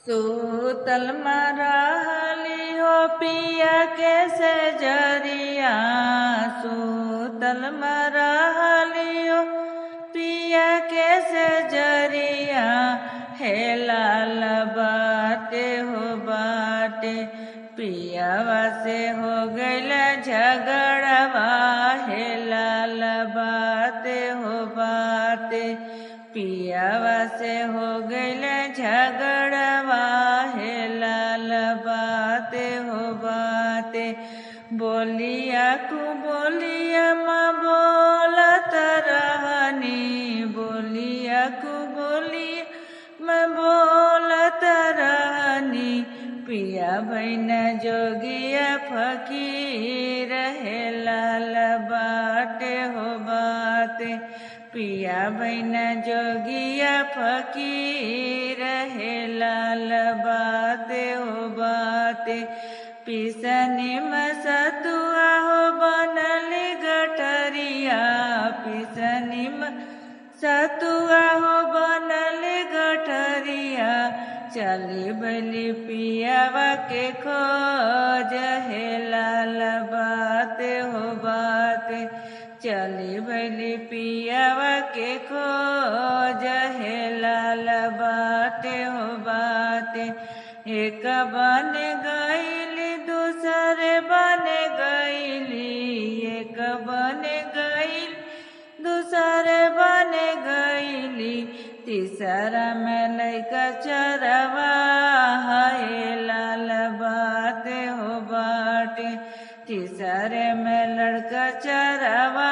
सूतल रहली हो पिया के सजरिया, सूतल रहली हो पिया के सजरिया, हे लाल बाटे हो बाटे पियावा से हो गइल झगड़वा, हे लाल बाटे हो बाटे पियावा से हो गइल झगड़वा, हे लाल बाते हो बाते बोलिया कु बोलिया माँ बोलत रहनी, बोलिया कु बोलिया मैं बोलत रहनी, पिया भैन जोगिया फकीर, हे लाल बाटे हो बाते पिया भैन जोगिया फकीर, हे लाल बाते हो बाते पिसनी सतुआ हो बनल गठरिया, पिसनी सतुआ हो बनल गठरिया, चली बली पियावा के खोज, हे लाल बाते हो बाते चली बली पियावा के खोज, हे लाल बाते हो बाते एक बन गईली दूसरे बन गईली, एक बन गईल दूसरे बन गईली, तीसरा में लइका चरवा, हे लाल बाते हो बाटे तीसरे में लड़का चरवा,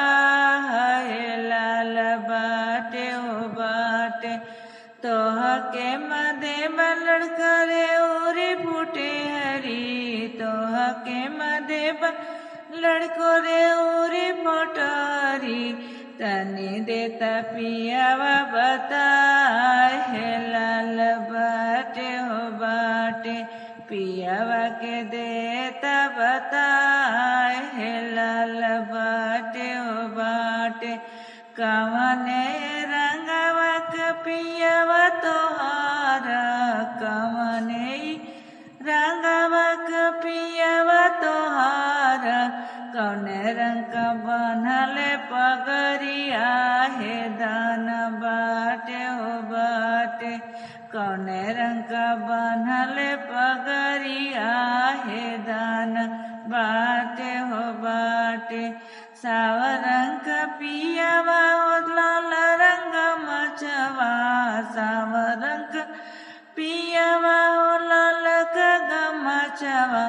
हे लाल बाटे हो बाटे तोह के मदे में लड़का रे उरी फूटे हरी, तोह के मदे लड़को रे उरी फुटहरी, तनी देता पियावा बताए, हे लाल बाटे हो बाटे पियावा के देता बताए, हे लाल बाटे हो बाटे कवने रंगवा के पियावा तोहारा, कवने रंगवा के पियावा तोहारा, कौने रंग का बनल पगरिया, हे दान बाटे हो बाटे कौने रंग का बनल पगरिया, हे दान बाटे हो बाटे सावर रंग का पियावा हो लाल रंग मचवा, सावर रंग पियावा हो लाल का गमचवा,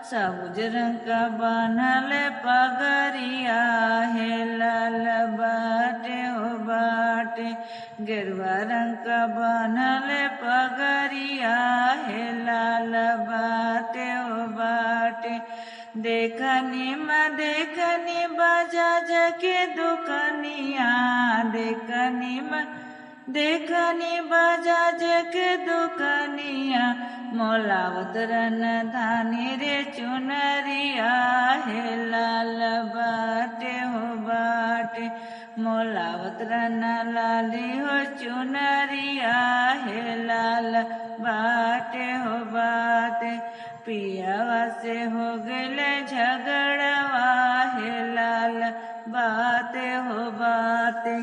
सबुज रंग का बनल पगरिया, हे लाल बाटे हो बाटे गेरुआ रंग का बनल पगरिया, हे लाल बाटे हो बाटे देखनी बजाज के दुकनिया, देखनी बजाज के दुकनिया, मोलावत रन धानी रे चुनरिया, हे लाल बाटे हो बाटे मोलावत रन लाली हो चुनरिया, हे लाल बाटे हो बाटे पियावा से हो गइले झगड़वा, हे लाल बाते हो बाते।